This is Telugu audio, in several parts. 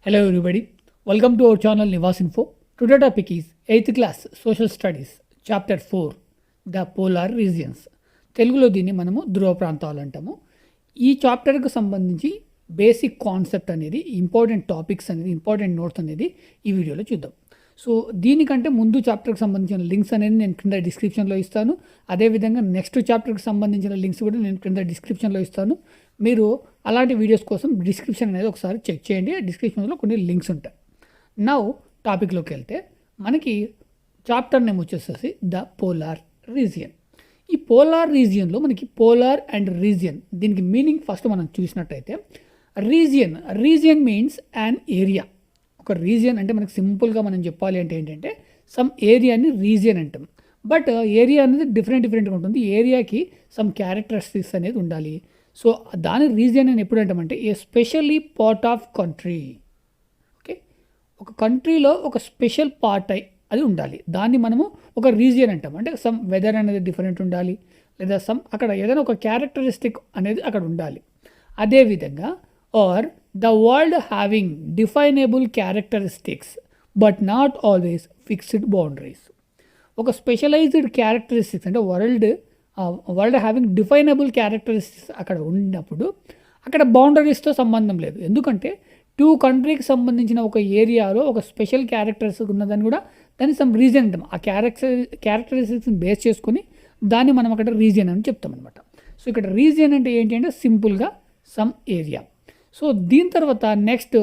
Hello everybody, welcome to our channel Nivas Info. Today topic is 8th class Social Studies, Chapter 4, The Polar Regions. తెలుగులో దీన్ని మనము ధ్రువ ప్రాంతాలు అంటాము. ఈ చాప్టర్కి సంబంధించి బేసిక్ కాన్సెప్ట్ అనేది, ఇంపార్టెంట్ టాపిక్స్ అనేది, ఇంపార్టెంట్ నోట్స్ అనేది ఈ వీడియోలో చూద్దాం. సో దీనికంటే ముందు చాప్టర్కి సంబంధించిన లింక్స్ అనేది నేను కింద డిస్క్రిప్షన్లో ఇస్తాను. అదేవిధంగా నెక్స్ట్ చాప్టర్కి సంబంధించిన లింక్స్ కూడా నేను కింద డిస్క్రిప్షన్లో ఇస్తాను. మీరు అలాంటి వీడియోస్ కోసం డిస్క్రిప్షన్ అనేది ఒకసారి చెక్ చేయండి. డిస్క్రిప్షన్లో కొన్ని లింక్స్ ఉంటాయి. నౌ టాపిక్లోకి వెళ్తే మనకి చాప్టర్ నేమ్ వచ్చేసేసి ద పోలార్ రీజియన్. ఈ పోలార్ రీజియన్లో మనకి పోలార్ అండ్ రీజియన్, దీనికి మీనింగ్ ఫస్ట్ మనం చూసినట్టయితే రీజియన్ మీన్స్ యాన్ ఏరియా. ఒక రీజియన్ అంటే మనకి సింపుల్గా మనం చెప్పాలి అంటే ఏంటంటే సమ్ ఏరియాని రీజియన్ అంటాం. బట్ ఏరియా అనేది డిఫరెంట్గా ఉంటుంది. ఏరియాకి సమ్ క్యారెక్టరిస్టిక్స్ అనేది ఉండాలి. సో దాని రీజియన్ అని ఎప్పుడు అంటామంటే a specially part of country. Okay, ఒక కంట్రీలో ఒక స్పెషల్ పార్ట్ అది ఉండాలి. దాన్ని మనము ఒక రీజియన్ అంటాం. అంటే సమ్ వెదర్ అనేది డిఫరెంట్ ఉండాలి, లేదా సమ్ అక్కడ ఏదైనా ఒక క్యారెక్టరిస్టిక్ అనేది అక్కడ ఉండాలి. అదేవిధంగా are the world having definable characteristics but not always fixed boundaries. ఒక స్పెషలైజ్డ్ క్యారెక్టరిస్టిక్స్ అంటే వరల్డ్ హ్యావింగ్ డిఫైనబుల్ క్యారెక్టరిస్టిక్స్ అక్కడ ఉన్నప్పుడు అక్కడ బౌండరీస్తో సంబంధం లేదు. ఎందుకంటే టూ కంట్రీకి సంబంధించిన ఒక ఏరియాలో ఒక స్పెషల్ క్యారెక్టరిస్టిక్ ఉన్నదని కూడా దాన్ని సమ్ రీజన్ అంటాం. ఆ క్యారెక్టరిస్టిక్స్ని బేస్ చేసుకొని దాన్ని మనం అక్కడ రీజియన్ అని చెప్తాం అనమాట. సో ఇక్కడ రీజియన్ అంటే ఏంటి అంటే సింపుల్గా సమ్ ఏరియా. సో దీని తర్వాత next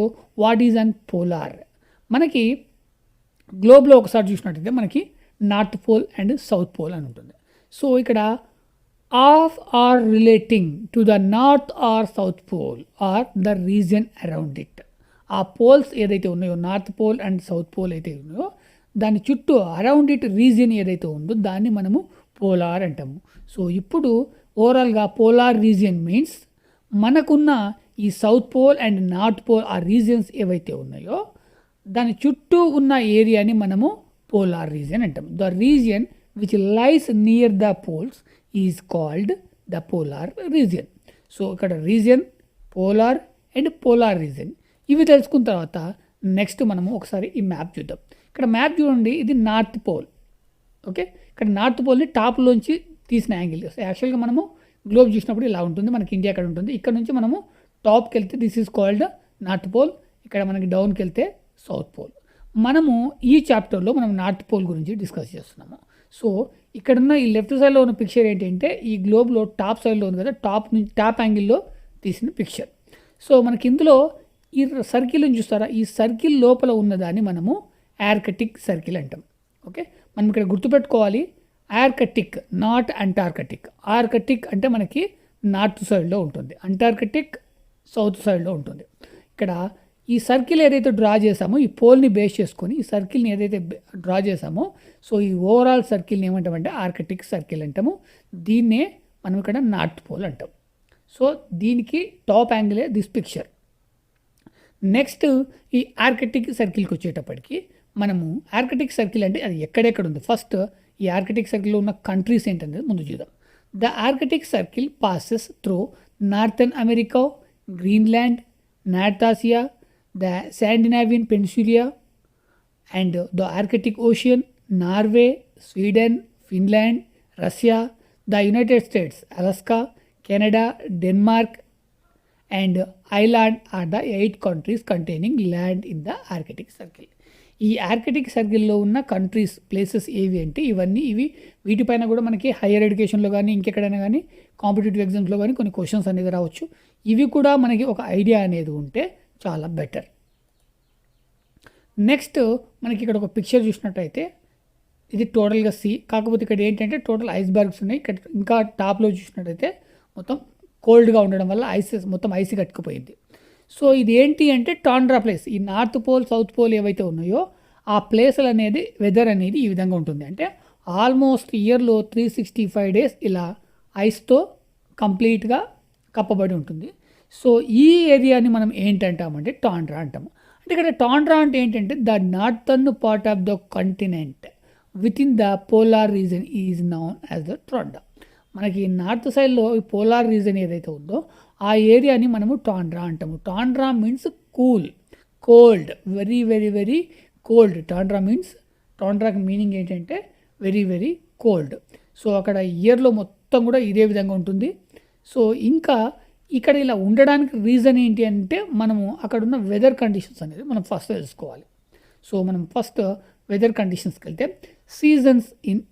what is an polar. మనకి గ్లోబ్లో ఒకసారి చూసినట్టయితే మనకి north pole and south pole అని ఉంటుంది. సో ఇక్కడ of or relating to the north or south pole or the region around it. ఆ పోల్స్ ఏదైతే ఉన్నాయో, north pole and south pole అయితే ఉన్నాయో దాని చుట్టూ అరౌండ్ ఇట్ రీజియన్ ఏదైతే ఉందో దాన్ని మనము పోలార్ అంటాము. సో ఇప్పుడు ఓవరాల్గా పోలార్ రీజియన్ మీన్స్ మనకున్న ఈ south pole and north pole ఆ రీజియన్స్ ఏవైతే ఉన్నాయో దాని చుట్టూ ఉన్న ఏరియాని మనము పోలార్ రీజియన్ అంటాం. The region which lies near the poles is called the polar region. So ఇక్కడ region, polar and polar region ఇవి తెలుసుకున్న తర్వాత నెక్స్ట్ మనము ఒకసారి ఈ మ్యాప్ చూద్దాం. ఇక్కడ మ్యాప్ చూడండి, ఇది నార్త్ పోల్. ఓకే, ఇక్కడ నార్త్ పోల్ని టాప్లోంచి తీసిన యాంగిల్. యాక్చువల్గా మనము గ్లోబ్ చూసినప్పుడు ఇలా ఉంటుంది, మనకి ఇండియా అక్కడ ఉంటుంది. ఇక్కడ నుంచి మనము టాప్కి వెళ్తే this is called north pole, ఇక్కడ మనకి డౌన్కి వెళ్తే సౌత్ పోల్. మనము ఈ చాప్టర్లో మనం నార్త్ పోల్ గురించి డిస్కస్ చేస్తున్నాము. సో ఇక్కడున్న ఈ లెఫ్ట్ సైడ్లో ఉన్న పిక్చర్ ఏంటంటే ఈ గ్లోబ్లో టాప్ సైడ్లో ఉంది కదా, టాప్ యాంగిల్లో తీసిన పిక్చర్. సో మనకి ఇందులో ఈ సర్కిల్ని చూస్తారా, ఈ సర్కిల్ లోపల ఉన్నదాన్ని మనము ఆర్కిటిక్ సర్కిల్ అంటాం. ఓకే, మనం ఇక్కడ గుర్తుపెట్టుకోవాలి, ఆర్కిటిక్ నాట్ అంటార్కిటిక్. ఆర్కిటిక్ అంటే మనకి నార్త్ సైడ్లో ఉంటుంది, అంటార్కిటిక్ సౌత్ సైడ్లో ఉంటుంది. ఇక్కడ ఈ సర్కిల్ ఏదైతే డ్రా చేసామో, ఈ పోల్ని బేస్ చేసుకొని ఈ సర్కిల్ని ఏదైతే డ్రా చేసామో, సో ఈ ఓవరాల్ సర్కిల్ని ఏమంటామంటే ఆర్కిటిక్ సర్కిల్ అంటాము. దీన్నే మనం ఇక్కడ నార్త్ పోల్ అంటాం. సో దీనికి టాప్ యాంగిలే దిస్ పిక్చర్. నెక్స్ట్ ఈ ఆర్కిటిక్ సర్కిల్కి వచ్చేటప్పటికి మనము ఆర్కిటిక్ సర్కిల్ అంటే అది ఎక్కడెక్కడ ఉంది, ఫస్ట్ ఈ ఆర్కిటిక్ సర్కిల్లో ఉన్న కంట్రీస్ ఏంటనేది ముందు చూద్దాం. The Arctic circle passes through northern America, Greenland, north Asia, the Scandinavian Peninsula and the Arctic Ocean, Norway, Sweden, Finland, Russia, the United States, Alaska, Canada, Denmark and Ireland are the 8 countries containing land in the Arctic Circle. ఈ ఆర్కిటిక్ సర్కిల్లో ఉన్న కంట్రీస్, ప్లేసెస్ ఏవి అంటే ఇవి వీటిపైన కూడా మనకి హైయర్ ఎడ్యుకేషన్లో కానీ ఇంకెక్కడైనా కానీ కాంపిటేటివ్ ఎగ్జామ్స్లో కానీ కొన్ని క్వశ్చన్స్ అనేది రావచ్చు. ఇవి కూడా మనకి ఒక ఐడియా అనేది ఉంటే చాలా బెటర్. నెక్స్ట్ మనకి ఇక్కడ ఒక పిక్చర్ చూసినట్టయితే ఇది టోటల్గా సీ, కాకపోతే ఇక్కడ ఏంటంటే టోటల్ ఐస్ బర్గ్స్ ఉన్నాయి. ఇక్కడ ఇంకా టాప్లో చూసినట్టయితే మొత్తం కోల్డ్గా ఉండడం వల్ల మొత్తం ఐస్ కట్టుకుపోయింది. సో ఇది ఏంటి అంటే టాండ్రా ప్లేస్. ఈ నార్త్ పోల్, సౌత్ పోల్ ఏవైతే ఉన్నాయో ఆ ప్లేస్లు అనేది వెదర్ అనేది ఈ విధంగా ఉంటుంది. అంటే ఆల్మోస్ట్ ఇయర్లో 365 days ఇలా ఐస్తో కంప్లీట్గా కప్పబడి ఉంటుంది. సో ఈ ఏరియాని మనం ఏంటంటామంటే టాండ్రా అంటాము. అంటే ఇక్కడ టాండ్రా అంటే ఏంటంటే the northern part of the continent within the polar region is known as the tundra. మనకి నార్త్ సైడ్లో ఈ పోలార్ రీజన్ ఏదైతే ఉందో ఆ ఏరియాని మనము టాండ్రా అంటాము. Tundra means cool. Cold, very very very cold. టాండ్రాకి మీనింగ్ ఏంటంటే వెరీ వెరీ కోల్డ్. సో అక్కడ ఇయర్లో మొత్తం కూడా ఇదే విధంగా ఉంటుంది. సో ఇంకా ఇక్కడ ఇలా ఉండడానికి రీజన్ ఏంటి అంటే మనము అక్కడ ఉన్న వెదర్ కండిషన్స్ అనేది మనం ఫస్ట్ తెలుసుకోవాలి. సో మనం ఫస్ట్ వెదర్ కండిషన్స్కి వెళ్తే సీజన్స్ ఇన్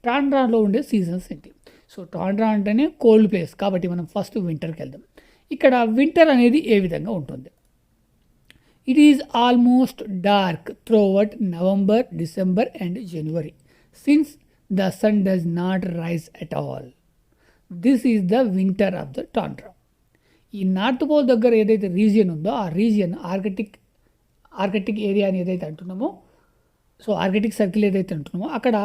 టాండ్రాలో ఉండే సీజన్స్ ఏంటి. సో టాండ్రా అంటేనే కోల్డ్ ప్లేస్ కాబట్టి మనం ఫస్ట్ వింటర్కి వెళ్దాం. ఇక్కడ వింటర్ అనేది ఏ విధంగా ఉంటుంది. It is almost dark throughout November, December and January since the sun does not rise at all. This is the winter of the tundra. ఈ నార్త్ పోల్ దగ్గర ఏదైతే రీజియన్ ఉందో ఆ రీజియన్ ఆర్కిటిక్ ఏరియా అని ఏదైతే అంటున్నామో, సో ఆర్కిటిక్ సర్కిల్ ఏదైతే అంటున్నామో అక్కడ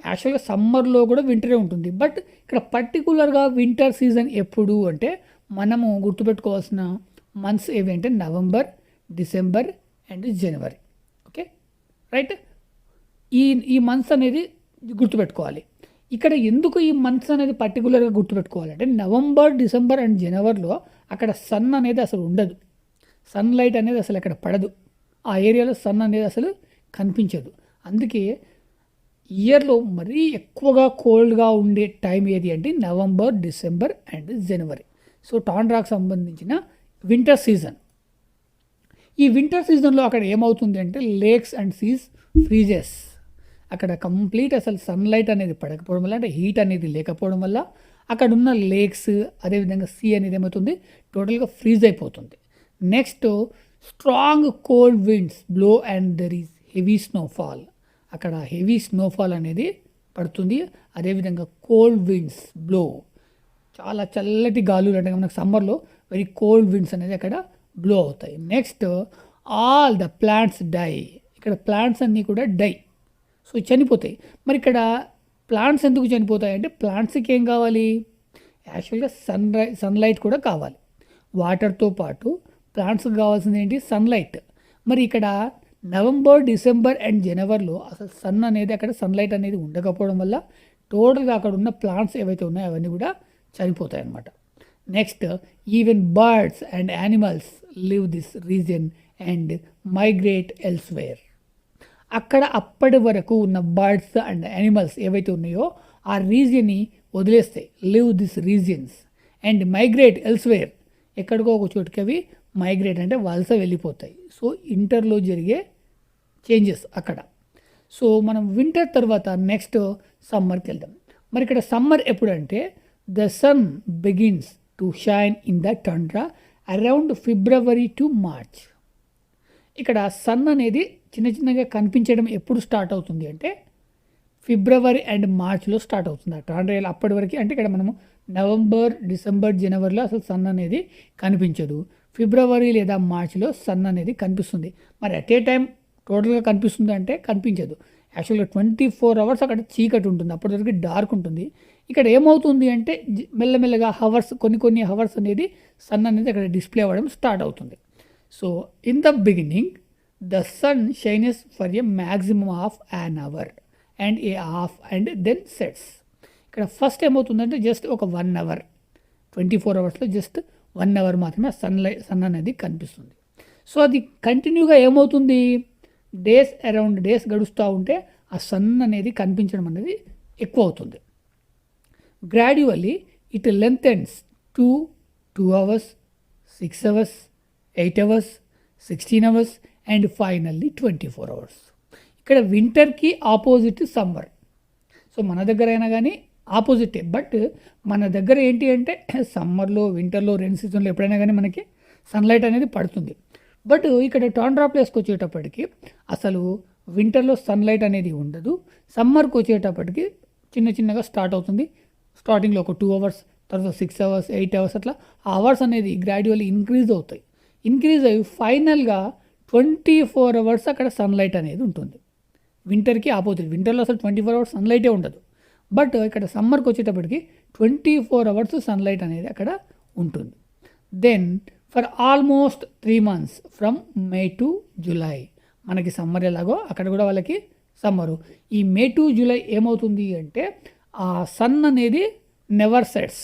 యాక్చువల్గా సమ్మర్లో కూడా వింటరే ఉంటుంది. బట్ ఇక్కడ పర్టికులర్గా వింటర్ సీజన్ ఎప్పుడు అంటే మనము గుర్తుపెట్టుకోవాల్సిన మంత్స్ ఏవి అంటే November, December and January. Okay right, ఈ మంత్స్ అనేది గుర్తుపెట్టుకోవాలి. ఇక్కడ ఎందుకు ఈ మంత్స్ అనేది పర్టికులర్గా గుర్తుపెట్టుకోవాలంటే నవంబర్, డిసెంబర్ అండ్ జనవరిలో అక్కడ సన్ అనేది అసలు ఉండదు, సన్లైట్ అనేది అసలు అక్కడ పడదు, ఆ ఏరియాలో సన్ అనేది అసలు కనిపించదు. అందుకే ఇయర్లో మరీ ఎక్కువగా కోల్డ్గా ఉండే టైం ఏది అంటే November, December and January. So టాండ్రాకు సంబంధించిన వింటర్ సీజన్. ఈ వింటర్ సీజన్లో అక్కడ ఏమవుతుంది అంటే లేక్స్ అండ్ సీస్ ఫ్రీజెస్. అక్కడ కంప్లీట్ అసలు సన్లైట్ అనేది పడకపోవడం వల్ల, అంటే హీట్ అనేది లేకపోవడం వల్ల అక్కడ ఉన్న లేక్స్ అదేవిధంగా సీ అనేది ఏమవుతుంది టోటల్గా ఫ్రీజ్ అయిపోతుంది. Next strong cold winds blow and there is heavy snowfall. అక్కడ హెవీ స్నోఫాల్ అనేది పడుతుంది. అదేవిధంగా కోల్డ్ విండ్స్ బ్లో, చాలా చల్లటి గాలులు అంటే మనకు సమ్మర్లో వెరీ కోల్డ్ విండ్స్ అనేది అక్కడ బ్లో అవుతాయి. Next all the plants die. ఇక్కడ ప్లాంట్స్ అన్నీ కూడా డై, సో చనిపోతాయి. మరి ఇక్కడ ప్లాంట్స్ ఎందుకు చనిపోతాయి అంటే ప్లాంట్స్కి ఏం కావాలి, యాక్చువల్గా సన్లైట్ కూడా కావాలి. వాటర్తో పాటు ప్లాంట్స్కి కావాల్సింది ఏంటి సన్లైట్. మరి ఇక్కడ నవంబర్, డిసెంబర్ అండ్ జనవరిలో అసలు సన్ అనేది అక్కడ సన్లైట్ అనేది ఉండకపోవడం వల్ల టోటల్గా అక్కడ ఉన్న ప్లాంట్స్ ఏవైతే ఉన్నాయో అవన్నీ కూడా చనిపోతాయి అన్నమాట. Next even birds and animals live this region and migrate elsewhere. అక్కడ అప్పటి వరకు ఉన్న బర్డ్స్ అండ్ యానిమల్స్ ఏవైతే ఉన్నాయో ఆ రీజియన్ని వదిలేస్తాయి, leave this regions and migrate elsewhere. ఎక్కడికో ఒక చోటుకి అవి మైగ్రేట్ అంటే వలస వెళ్ళిపోతాయి. సో ఇంటర్లో జరిగే చేంజెస్ అక్కడ. సో మనం వింటర్ తర్వాత నెక్స్ట్ సమ్మర్కి వెళ్దాం. మరి ఇక్కడ సమ్మర్ ఎప్పుడంటే the sun begins to shine in the tundra around February to March. ఇక్కడ సన్ అనేది చిన్న చిన్నగా కనిపించడం ఎప్పుడు స్టార్ట్ అవుతుంది అంటే ఫిబ్రవరి అండ్ మార్చ్లో స్టార్ట్ అవుతుంది ఆ టాండ్రాలో. అప్పటి వరకు అంటే ఇక్కడ మనము నవంబర్, డిసెంబర్, జనవరిలో అసలు సన్ అనేది కనిపించదు. ఫిబ్రవరి లేదా మార్చ్లో సన్ అనేది కనిపిస్తుంది. మరి అట్ ఏ టైం టోటల్గా కనిపిస్తుంది అంటే కనిపించదు. యాక్చువల్గా 24 అవర్స్ అక్కడ చీకటి ఉంటుంది, అప్పటి వరకు డార్క్ ఉంటుంది. ఇక్కడ ఏమవుతుంది అంటే మెల్లమెల్లగా హవర్స్, కొన్ని హవర్స్ అనేది సన్ అనేది అక్కడ డిస్ప్లే అవ్వడం స్టార్ట్ అవుతుంది. So in the beginning the sun shines for a maximum of an hour and a half and then sets. ఇక్కడ ఫస్ట్ ఏమవుతుందంటే జస్ట్ ఒక 1 hour, 24 అవర్స్లో జస్ట్ 1 hour మాత్రమే సన్ అనేది కనిపిస్తుంది. సో అది కంటిన్యూగా ఏమవుతుంది, డేస్ గడుస్తూ ఉంటే ఆ సన్ అనేది కనిపించడం అనేది ఎక్కువ అవుతుంది. Gradually it lengthens to 2 hours, 6 hours, 8 hours, 16 hours and finally 24 hours. ఇక్కడ వింటర్కి ఆపోజిట్ సమ్మర్. సో మన దగ్గర అయినా కానీ ఆపోజిటే. బట్ మన దగ్గర ఏంటి అంటే సమ్మర్లో, వింటర్లో, రెయిన్ సీజన్లో ఎప్పుడైనా కానీ మనకి సన్లైట్ అనేది పడుతుంది. బట్ ఇక్కడ టాండ్రా ప్లేస్కి వచ్చేటప్పటికి అసలు వింటర్లో సన్లైట్ అనేది ఉండదు. సమ్మర్కి వచ్చేటప్పటికి చిన్నగా స్టార్ట్ అవుతుంది. స్టార్టింగ్లో ఒక 2 hours, తర్వాత 6 hours, 8 hours అట్లా ఆ అవర్స్ అనేది గ్రాడ్యువల్లీ ఇంక్రీజ్ అవుతాయి. ఇంక్రీజ్ అయ్యి ఫైనల్గా 24 hours అక్కడ సన్లైట్ అనేది ఉంటుంది. వింటర్కి ఆపోజిట్. వింటర్లో అసలు 24 hours సన్లైటే ఉండదు. బట్ ఇక్కడ సమ్మర్కి వచ్చేటప్పటికి 24 hours సన్లైట్ అనేది అక్కడ ఉంటుంది. Then for almost 3 months from May to July. మనకి సమ్మర్ ఎలాగో అక్కడ కూడా వాళ్ళకి సమ్మరు. ఈ మే టు జూలై ఏమవుతుంది అంటే ఆ సన్ అనేది నెవర్ సెట్స్,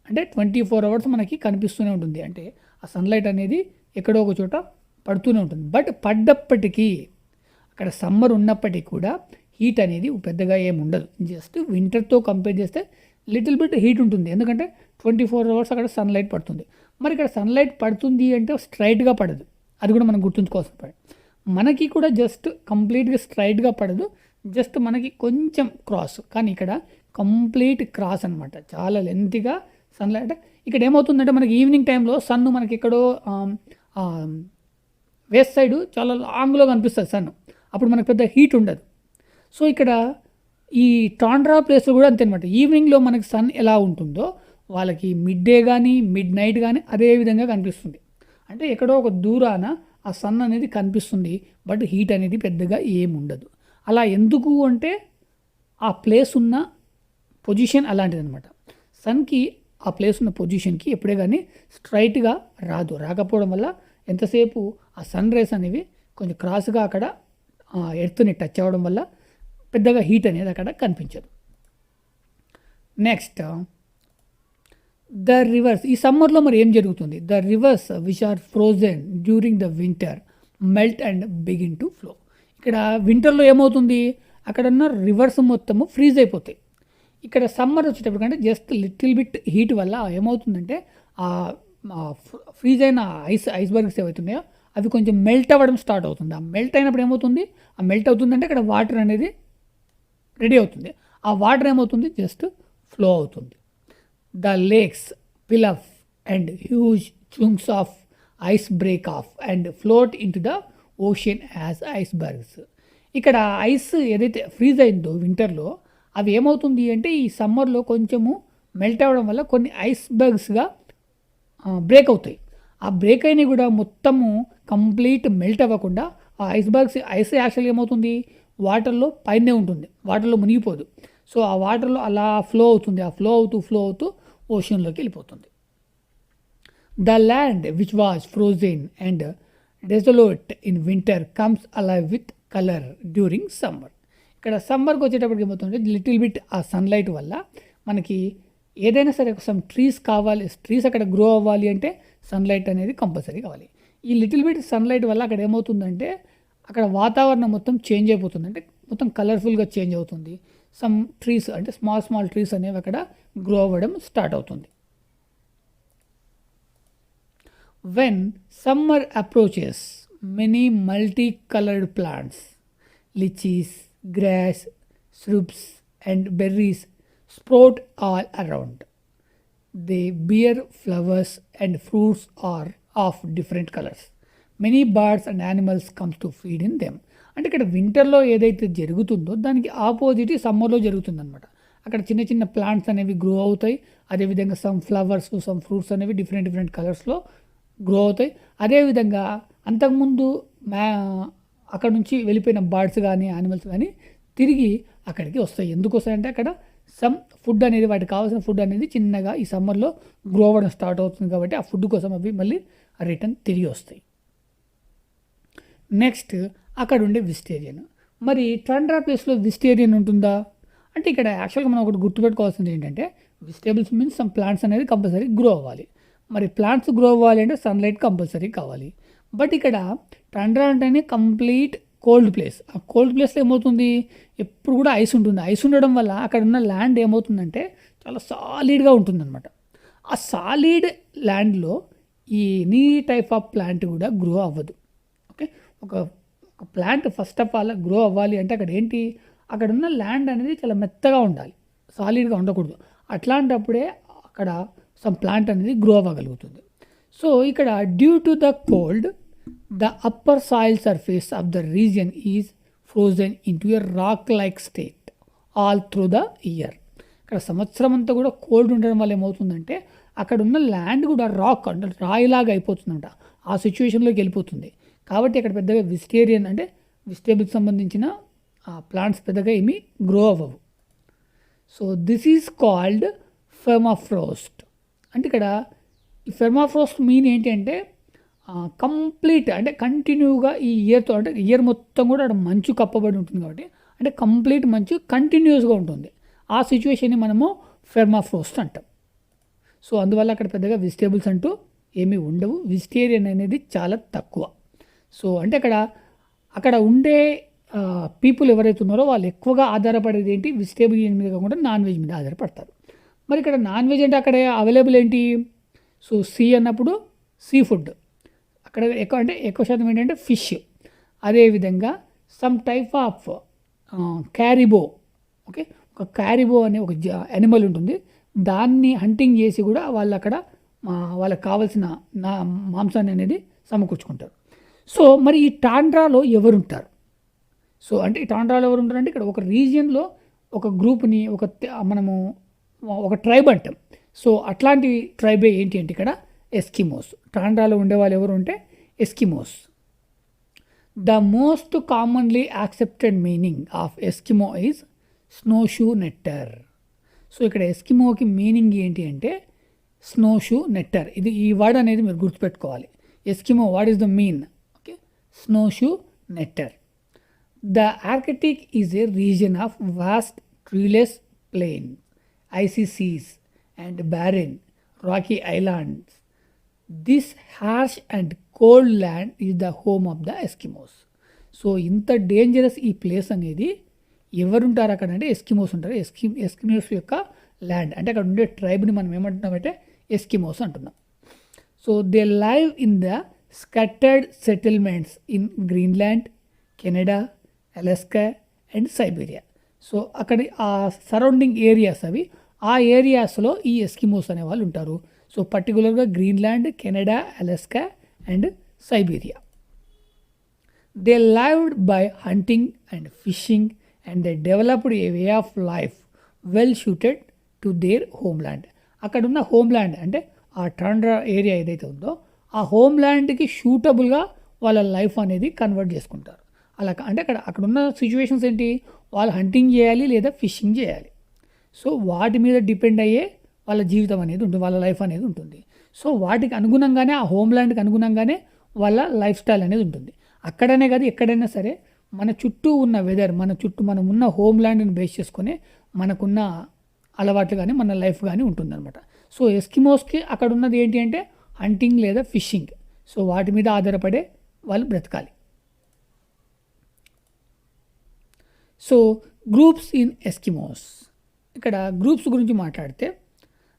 అంటే 24 hours మనకి కనిపిస్తూనే ఉంటుంది. అంటే ఆ సన్లైట్ అనేది ఎక్కడో ఒక చోట పడుతూనే ఉంటుంది. బట్ పడ్డప్పటికీ అక్కడ సమ్మర్ ఉన్నప్పటికీ కూడా హీట్ అనేది పెద్దగా ఏమి ఉండదు. జస్ట్ వింటర్తో కంపేర్ చేస్తే లిటిల్ బిట్ హీట్ ఉంటుంది, ఎందుకంటే 24 అవర్స్ అక్కడ సన్లైట్ పడుతుంది. మరి ఇక్కడ సన్లైట్ పడుతుంది అంటే స్ట్రైట్గా పడదు, అది కూడా మనం గుర్తుంచుకోవాల్సిన పని. మనకి కూడా జస్ట్ కంప్లీట్గా స్ట్రైట్గా పడదు, జస్ట్ మనకి కొంచెం క్రాస్. కానీ ఇక్కడ కంప్లీట్ క్రాస్ అనమాట, చాలా లెంతీగా సన్లైట్. ఇక్కడ ఏమవుతుందంటే మనకి ఈవినింగ్ టైంలో సన్ను మనకి ఎక్కడో వెస్ట్ సైడ్ చాలా లాంగ్లో కనిపిస్తుంది సన్, అప్పుడు మనకు పెద్ద హీట్ ఉండదు. సో ఇక్కడ ఈ టాండ్రా ప్లేస్లో కూడా అంతే అనమాట. ఈవినింగ్లో మనకి సన్ ఎలా ఉంటుందో వాళ్ళకి మిడ్ డే కానీ మిడ్ నైట్ కానీ అదే విధంగా కనిపిస్తుంది. అంటే ఎక్కడో ఒక దూరాన ఆ సన్ అనేది కనిపిస్తుంది, బట్ హీట్ అనేది పెద్దగా ఏముండదు. అలా ఎందుకు అంటే ఆ ప్లేస్ ఉన్న పొజిషన్ అలాంటిది అనమాట. సన్కి ఆ ప్లేస్ ఉన్న పొజిషన్కి ఎప్పుడే కానీ స్ట్రైట్గా రాకపోవడం వల్ల ఎంతసేపు ఆ సన్ రేస్ అనేవి కొంచెం క్రాస్గా అక్కడ ఎర్త్ని టచ్ అవ్వడం వల్ల పెద్దగా హీట్ అనేది అక్కడ కనిపించదు. Next the rivers. ఈ సమ్మర్లో మరి ఏం జరుగుతుంది? The rivers which are frozen during the winter melt and begin to flow. ఇక్కడ వింటర్లో ఏమవుతుంది, అక్కడ ఉన్న రివర్స్ మొత్తము ఫ్రీజ్ అయిపోతాయి. ఇక్కడ సమ్మర్ వచ్చేటప్పుడు అంటే జస్ట్ లిటిల్ బిట్ హీట్ వల్ల ఏమవుతుందంటే ఫ్రీజ్ అయిన ఐస్బర్గ్స్ ఏవైతున్నాయో అవి కొంచెం మెల్ట్ అవ్వడం స్టార్ట్ అవుతుంది. ఆ మెల్ట్ అయినప్పుడు ఏమవుతుంది, ఆ మెల్ట్ అవుతుందంటే అక్కడ వాటర్ అనేది రెడీ అవుతుంది. ఆ వాటర్ ఏమవుతుంది, జస్ట్ ఫ్లో అవుతుంది. The lakes fill up and huge chunks of ice break off and float into the ocean as icebergs. ఇక్కడ ఐస్ ఏదైతే ఫ్రీజ్ అయిందో వింటర్లో అవి ఏమవుతుంది అంటే ఈ సమ్మర్లో కొంచెము మెల్ట్ అవ్వడం వల్ల కొన్ని ఐస్బర్గ్స్గా బ్రేక్ అవుతాయి. ఆ బ్రేక్ అయినవి కూడా మొత్తము కంప్లీట్ మెల్ట్ అవ్వకుండా ఆ ఐస్ యాక్చువల్గా ఏమవుతుంది, వాటర్లో పైనే ఉంటుంది, వాటర్లో మునిగిపోదు. సో ఆ వాటర్లో అలా ఫ్లో అవుతుంది, ఆ ఫ్లో అవుతూ ఓషన్లోకి వెళ్ళిపోతుంది. The land which was frozen and desolate in winter comes alive with colour during summer. ఇక్కడ సమ్మర్కి వచ్చేటప్పటికి ఏమవుతుంది, లిటిల్ బిట్ ఆ సన్లైట్ వల్ల మనకి ఏదైనా సరే సమ్ ట్రీస్ కావాలి, ట్రీస్ అక్కడ గ్రో అవ్వాలి అంటే సన్లైట్ అనేది కంపల్సరీ కావాలి. ఈ లిటిల్ బిట్ సన్లైట్ వల్ల అక్కడ ఏమవుతుందంటే అక్కడ వాతావరణం మొత్తం చేంజ్ అయిపోతుంది, అంటే మొత్తం కలర్ఫుల్గా చేంజ్ అవుతుంది. సమ్ ట్రీస్ అంటే స్మాల్ ట్రీస్ అనేవి అక్కడ గ్రో అవ్వడం స్టార్ట్ అవుతుంది. When summer approaches many multi coloured plants, lichens, grass, shrubs and berries sprout all around. They bear flowers and fruits are of different colors. Many birds and animals comes to feed in them. అంటే ఇక్కడ వింటర్లో ఏదైతే జరుగుతుందో దానికి ఆపోజిట్ సమ్మర్లో జరుగుతుందన్నమాట. అక్కడ చిన్న చిన్న ప్లాంట్స్ అనేవి గ్రో అవుతాయి, అదేవిధంగా సమ్ ఫ్లవర్స్ సమ్ ఫ్రూట్స్ అనేవి డిఫరెంట్ కలర్స్లో గ్రో అవుతాయి. అదేవిధంగా అంతకుముందు అక్కడ నుంచి వెళ్ళిపోయిన బర్డ్స్ కానీ యానిమల్స్ కానీ తిరిగి అక్కడికి వస్తాయి. ఎందుకు వస్తాయంటే అక్కడ సమ్ ఫుడ్ అనేది, వాటికి కావాల్సిన ఫుడ్ అనేది చిన్నగా ఈ సమ్మర్లో గ్రో అవ్వడం స్టార్ట్ అవుతుంది కాబట్టి ఆ ఫుడ్ కోసం అవి మళ్ళీ రిటర్న్ తిరిగి వస్తాయి. నెక్స్ట్ అక్కడ ఉండే వెజిటేరియన్. మరి టండ్రా ప్లేస్లో వెజిటేరియన్ ఉంటుందా అంటే ఇక్కడ యాక్చువల్గా మనం ఒకటి గుర్తుపెట్టుకోవాల్సింది ఏంటంటే వెజిటేబుల్స్ మీన్స్ సమ్ ప్లాంట్స్ అనేది కంపల్సరీ గ్రో అవ్వాలి. మరి ప్లాంట్స్ గ్రో అవ్వాలి అంటే సన్లైట్ కంపల్సరీ కావాలి. బట్ ఇక్కడ టండ్రా అంటేనే కంప్లీట్ కోల్డ్ ప్లేస్. ఆ కోల్డ్ ప్లేస్లో ఏమవుతుంది, ఎప్పుడు కూడా ఐస్ ఉంటుంది. ఐస్ ఉండడం వల్ల అక్కడ ఉన్న ల్యాండ్ ఏమవుతుందంటే చాలా సాలిడ్గా ఉంటుందన్నమాట. ఆ సాలిడ్ ల్యాండ్లో ఈ ఎనీ టైప్ ఆఫ్ ప్లాంట్ కూడా గ్రో అవ్వదు. ఓకే, ఒక plant first of all grow అవ్వాలి అంటే అక్కడ ఏంటి, అక్కడ ఉన్న ల్యాండ్ అనేది చాలా మెత్తగా ఉండాలి, సాలిడ్గా ఉండకూడదు. అట్లాంటప్పుడే అక్కడ సమ్ ప్లాంట్ అనేది గ్రో అవ్వగలుగుతుంది. సో ఇక్కడ due to the cold the upper soil surface of the region is frozen into a rock-like state all through the year. ఇక్కడ సంవత్సరం అంతా కూడా కోల్డ్ ఉండడం వల్ల ఏమవుతుందంటే అక్కడ ఉన్న ల్యాండ్ కూడా రాక్ అంటే రాయిలాగా అయిపోతుందంట, ఆ సిచ్యువేషన్లోకి వెళ్ళిపోతుంది. కాబట్టి అక్కడ పెద్దగా వెజిటేరియన్ అంటే వెజిటేబుల్కి సంబంధించిన ప్లాంట్స్ పెద్దగా ఏమీ గ్రో అవ్వవు. So this is called permafrost. అంటే ఇక్కడ ఈ ఫెర్మాఫ్రోస్ట్ మీన్ ఏంటి అంటే కంప్లీట్ అంటే కంటిన్యూగా ఈ ఇయర్తో అంటే ఇయర్ మొత్తం కూడా అక్కడ మంచు కప్పబడి ఉంటుంది కాబట్టి అంటే కంప్లీట్ మంచు కంటిన్యూస్గా ఉంటుంది. ఆ సిచ్యువేషన్ని మనము ఫెర్మాఫ్రోస్ట్ అంటాం. సో అందువల్ల అక్కడ పెద్దగా వెజిటేబుల్స్ అంటూ ఏమీ ఉండవు. వెజిటేరియన్ అనేది చాలా తక్కువ. సో అంటే అక్కడ ఉండే పీపుల్ ఎవరైతే ఉన్నారో వాళ్ళు ఎక్కువగా ఆధారపడేది ఏంటి, వెజిటేరియన్ మీద కాకుండా నాన్ వెజ్ మీద ఆధారపడతారు. మరి ఇక్కడ నాన్ వెజ్ అంటే అక్కడ అవైలబుల్ ఏంటి, సో సీ అన్నప్పుడు సీ ఫుడ్, అక్కడ ఎక్కువ శాతం ఏంటంటే ఫిష్. అదేవిధంగా సమ్ టైప్ ఆఫ్ క్యారిబో, ఓకే, ఒక క్యారిబో అనే ఒక యానిమల్ ఉంటుంది, దాన్ని హంటింగ్ చేసి కూడా వాళ్ళు అక్కడ వాళ్ళకి కావాల్సిన మాంసాన్ని అనేది సమకూర్చుకుంటారు. సో మరి ఈ టాండ్రాలో ఎవరుంటారు, సో అంటే ఈ టాండ్రాలో ఎవరు ఉంటారంటే ఇక్కడ ఒక రీజియన్లో ఒక గ్రూప్ని మనము ఒక ట్రైబ్ అంటాం. సో అట్లాంటి ట్రైబే ఏంటి అంటే ఇక్కడ ఎస్కిమోస్. టాండ్రాలో ఉండేవాళ్ళు ఎవరు ఉంటే Eskimos. The most commonly accepted meaning of Eskimo is snow shoe netter. So ఇక్కడ ఎస్కిమోకి మీనింగ్ ఏంటి అంటే స్నో షూ నెట్టర్. ఈ వర్డ్ అనేది మీరు గుర్తుపెట్టుకోవాలి. Eskimo what is the mean, okay, snow shoe netter. The Arctic is a region of vast treeless plain, icy seas and barren rocky islands. This harsh and cold land is the home of the Eskimos. So ఇంత డేంజరస్ ఈ ప్లేస్ అనేది ఎవరుంటారు అక్కడ అంటే ఎస్కిమోస్ ఉంటారు. ఎస్కిమోస్ యొక్క ల్యాండ్ అంటే అక్కడ ఉండే ట్రైబ్ని మనం ఏమంటున్నామంటే ఎస్కిమోస్ అంటున్నాం. So they live in the scattered settlements in Greenland, Canada, Alaska and Siberia. So అక్కడ ఆ సరౌండింగ్ ఏరియాస్ ఆ ఏరియాస్లో ఈ ఎస్కిమోస్ అనే వాళ్ళు ఉంటారు. సో పర్టికులర్గా Greenland, Canada, Alaska and Siberia. They lived by hunting and fishing and they developed A way of life well shooted to their homeland. అక్కడున్న హోమ్ల్యాండ్ అంటే ఆ టాండ్రా ఏరియా ఏదైతే ఉందో ఆ హోమ్ల్యాండ్కి షూటబుల్గా వాళ్ళ లైఫ్ అనేది కన్వర్ట్ చేసుకుంటారు. అంటే అక్కడ ఉన్న సిచ్యువేషన్స్ ఏంటి, వాళ్ళు హంటింగ్ చేయాలి లేదా ఫిషింగ్ చేయాలి. సో వాటి మీద డిపెండ్ అయ్యే వాళ్ళ జీవితం అనేది ఉంటుంది, వాళ్ళ లైఫ్ అనేది ఉంటుంది. సో వాటికి అనుగుణంగానే ఆ హోమ్ల్యాండ్కి అనుగుణంగానే వాళ్ళ లైఫ్ స్టైల్ అనేది ఉంటుంది. అక్కడనే కాదు ఎక్కడైనా సరే మన చుట్టూ ఉన్న వెదర్, మనం ఉన్న హోమ్ల్యాండ్ని బేస్ చేసుకొని మనకున్న అలవాట్లు కానీ మన లైఫ్ కానీ ఉంటుందన్నమాట. సో ఎస్కిమోస్కి అక్కడ ఉన్నది ఏంటి అంటే హంటింగ్ లేదా ఫిషింగ్. సో వాటి మీద ఆధారపడే వాళ్ళు బ్రతకాలి. సో గ్రూప్స్ ఇన్ ఎస్కిమోస్, ఇక్కడ గ్రూప్స్ గురించి మాట్లాడితే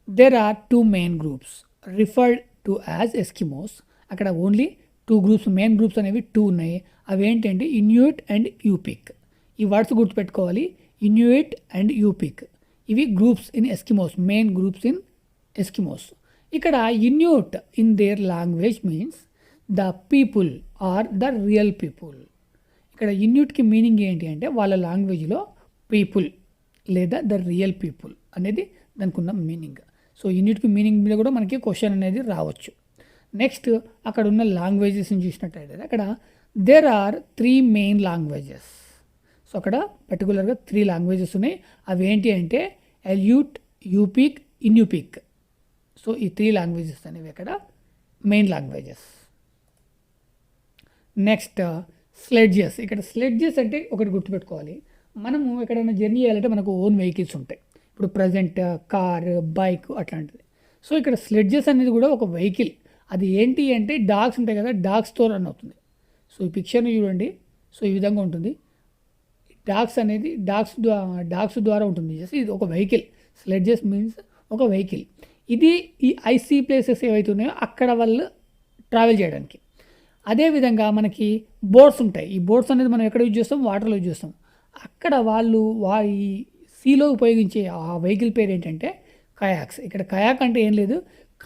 there are 2 main groups referred to as Eskimos. అక్కడ ఓన్లీ 2 గ్రూప్స్, మెయిన్ గ్రూప్స్ అనేవి 2 ఉన్నాయి. అవి ఏంటంటే ఇన్యూయిట్ అండ్ యూపిక్. ఈ వర్డ్స్ గుర్తుపెట్టుకోవాలి, ఇన్యూయిట్ అండ్ యూపిక్. ఇవి groups in Eskimos, main groups in Eskimos. ఇక్కడ Inuit in their language means the people or the real people. ఇక్కడ ఇన్యూట్కి మీనింగ్ ఏంటి అంటే వాళ్ళ లాంగ్వేజ్లో పీపుల్ లేదా ద రియల్ పీపుల్ అనేది దానికి ఉన్న మీనింగ్. సో ఇన్యూట్కి మీనింగ్ మీద కూడా మనకి క్వశ్చన్ అనేది రావచ్చు. నెక్స్ట్ అక్కడ ఉన్న లాంగ్వేజెస్ని చూసినట్టయితే అక్కడ there are 3 main languages. So అక్కడ పర్టికులర్గా 3 లాంగ్వేజెస్ ఉన్నాయి. అవి ఏంటి అంటే ఎల్యూట్, యూపిక్, ఇన్యూపిక్. సో ఈ 3 లాంగ్వేజెస్ అనేవి అక్కడ మెయిన్ లాంగ్వేజెస్. Next sledges. ఇక్కడ స్లెడ్జెస్ అంటే ఒకటి గుర్తుపెట్టుకోవాలి, మనము ఎక్కడైనా జర్నీ చేయాలంటే మనకు ఓన్ వెహికల్స్ ఉంటాయి. ఇప్పుడు ప్రజెంట్ కార్, బైక్ అట్లాంటిది. సో ఇక్కడ స్లెడ్జెస్ అనేది కూడా ఒక వెహికల్. అది ఏంటి అంటే డాగ్స్ ఉంటాయి కదా, డాగ్స్తో రన్ అవుతుంది. సో ఈ పిక్చర్ని చూడండి. సో ఈ విధంగా ఉంటుంది. డాగ్స్ ద్వారా ఉంటుంది. ఇది ఒక వెహికల్. స్లెడ్జెస్ మీన్స్ ఒక వెహికల్. ఇది ఈ ఐసీ ప్లేసెస్ ఏవైతే ఉన్నాయో అక్కడ వాళ్ళు ట్రావెల్ చేయడానికి. అదేవిధంగా మనకి బోట్స్ ఉంటాయి. ఈ బోట్స్ అనేది మనం ఎక్కడ యూజ్ చేస్తాం, వాటర్లో యూజ్ చేస్తాం. అక్కడ వాళ్ళు ఈ సీలో ఉపయోగించే ఆ వెహికల్ పేరు ఏంటంటే కయాక్స్. ఇక్కడ కయాక్ అంటే ఏం లేదు,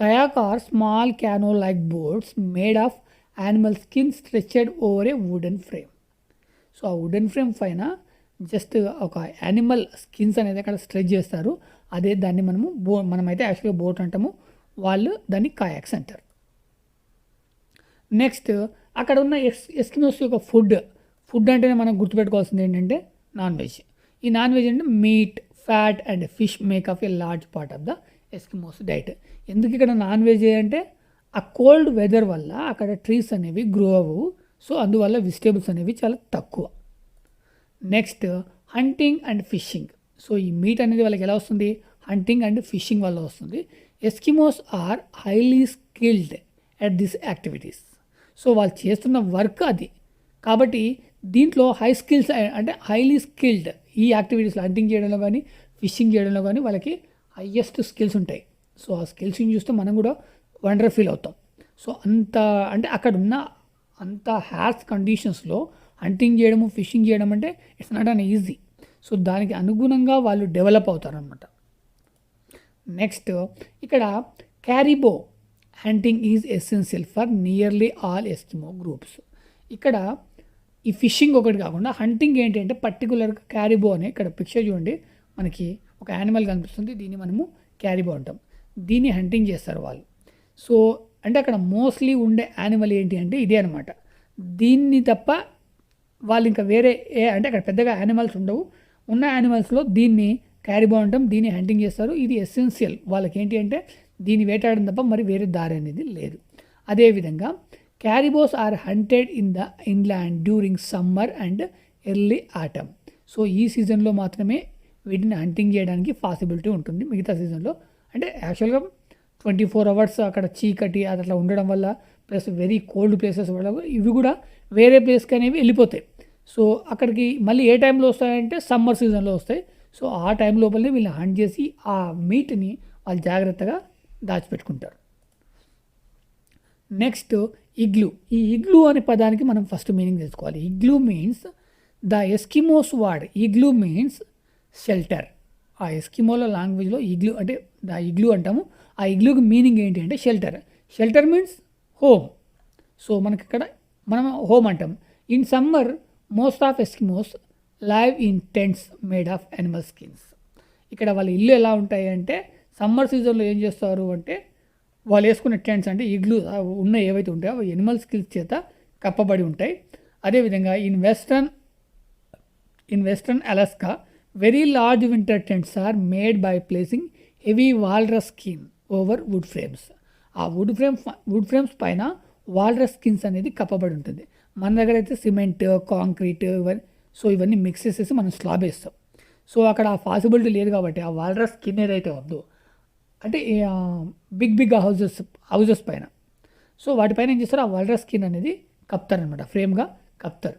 kayak are small canoe like boats made of animal skin stretched over a wooden frame. So ఆ వుడెన్ ఫ్రేమ్ పైన జస్ట్ ఒక యానిమల్ స్కిన్స్ అనేది అక్కడ స్ట్రెచ్ చేస్తారు. అదే దాన్ని మనమైతే యాక్చువల్గా బోట్ అంటాము, వాళ్ళు దాన్ని కయాక్స్ అంటారు. నెక్స్ట్ అక్కడ ఉన్న ఎస్కిమోస్ యొక్క ఫుడ్ అంటేనే మనం గుర్తుపెట్టుకోవాల్సింది ఏంటంటే నాన్ వెజ్. ఈ నాన్ వెజ్ అంటే meet, fat and fish make of a large part of the Eskimos diet. ఎందుకు ఇక్కడ నాన్ వెజ్ అంటే ఆ కోల్డ్ వెదర్ వల్ల అక్కడ ట్రీస్ అనేవి గ్రో అవ్వవు. సో అందువల్ల వెజిటేబుల్స్ అనేవి చాలా తక్కువ. Next hunting and fishing. So ఈ మీట్ అనేది వాళ్ళకి ఎలా వస్తుంది, హంటింగ్ అండ్ ఫిషింగ్ వల్ల వస్తుంది. Eskimos are highly skilled at this activities. So వాళ్ళు చేస్తున్న వర్క్ అది. కాబట్టి దీంట్లో హై స్కిల్స్ అంటే హైలీ స్కిల్డ్ ఈ యాక్టివిటీస్లో హంటింగ్ చేయడంలో కానీ ఫిషింగ్ చేయడంలో కానీ వాళ్ళకి హయ్యెస్ట్ స్కిల్స్ ఉంటాయి. సో ఆ స్కిల్స్ని చూస్తే మనం కూడా వండర్ ఫీల్ అవుతాం. సో అంత అంటే అక్కడ ఉన్న అంత హ్యార్స్ కండిషన్స్లో హంటింగ్ చేయడము ఫిషింగ్ చేయడం అంటే it's not an easy. So దానికి అనుగుణంగా వాళ్ళు డెవలప్ అవుతారనమాట. నెక్స్ట్ ఇక్కడ caribou hunting is essential for nearly all Eskimo groups. ఇక్కడ ఈ ఫిషింగ్ ఒకటి కాకుండా హంటింగ్ ఏంటంటే పర్టికులర్గా క్యారిబో అనే ఇక్కడ పిక్చర్ చూడండి, మనకి ఒక యానిమల్ కనిపిస్తుంది, దీన్ని మనము క్యారిబో అంటాం. దీన్ని హంటింగ్ చేస్తారు వాళ్ళు. సో అంటే అక్కడ మోస్ట్లీ ఉండే యానిమల్ ఏంటి అంటే ఇదే అనమాట. దీన్ని తప్ప వాళ్ళు ఇంకా వేరే అంటే అక్కడ పెద్దగా యానిమల్స్ ఉండవు. ఉన్న యానిమల్స్లో దీన్ని క్యారిబో అంటాం, దీన్ని హంటింగ్ చేస్తారు. ఇది ఎసెన్షియల్ వాళ్ళకి ఏంటి అంటే దీన్ని వేటాడడం తప్ప మరి వేరే దారి అనేది లేదు. అదేవిధంగా caribous are hunted in the inland during summer and early autumn. So ఈ సీజన్లో మాత్రమే వీటిని హంటింగ్ చేయడానికి పాసిబిలిటీ ఉంటుంది. మిగతా సీజన్లో అంటే యాక్చువల్గా 24 hours అక్కడ చీకటి అట్లా ఉండడం వల్ల ప్లస్ వెరీ కోల్డ్ ప్లేసెస్ వల్ల ఇవి కూడా వేరే ప్లేస్కి అనేవి వెళ్ళిపోతాయి. సో అక్కడికి మళ్ళీ ఏ టైంలో వస్తాయంటే సమ్మర్ సీజన్లో వస్తాయి. సో ఆ టైం లోపలనే వీళ్ళని హంట్ చేసి ఆ మీట్ని వాళ్ళు జాగ్రత్తగా దాచిపెట్టుకుంటారు. Next igloo. ఈ ఇగ్లూ అనే పదానికి మనం ఫస్ట్ మీనింగ్ తెలుసుకోవాలి. Igloo means the Eskimos word. Igloo means shelter. ఆ ఎస్కిమోల లాంగ్వేజ్లో ఇగ్లూ అంటే ద ఇగ్లూ అంటాము. ఆ ఇగ్లూకి మీనింగ్ ఏంటి అంటే shelter. Shelter means home. So మనకి ఇక్కడ మనం హోమ్ అంటాం. In summer most of Eskimos live in tents made of animal skins. ఇక్కడ వాళ్ళ ఇల్లు ఎలా ఉంటాయి అంటే సమ్మర్ సీజన్లో ఏం చేస్తారు అంటే వాళ్ళు వేసుకునే టెంట్స్ అంటే ఇగ్లూ ఉన్న ఏవైతే ఉంటాయో అవి యానిమల్ స్కిన్స్ చేత కప్పబడి ఉంటాయి. అదేవిధంగా in western Alaska very large winter tents are made by placing heavy walrus skin over wood frames. ఆ వుడ్ ఫ్రేమ్స్ పైన వాల్రస్ స్కిన్స్ అనేది కప్పబడి ఉంటుంది. మన దగ్గర అయితే సిమెంట్ కాంక్రీట్ సో ఇవన్నీ మిక్స్ చేసేసి మనం స్లాబ్ వేస్తాం. సో అక్కడ ఆ పాసిబిలిటీ లేదు కాబట్టి ఆ వాల్రస్ స్కిన్ ఏదైతే ఉందో అంటే బిగ్ హౌజెస్ పైన సో వాటిపైన ఏం చేస్తారు, ఆ వాల్రస్ స్కిన్ అనేది కప్తారనమాట, ఫ్రేమ్గా కప్తారు.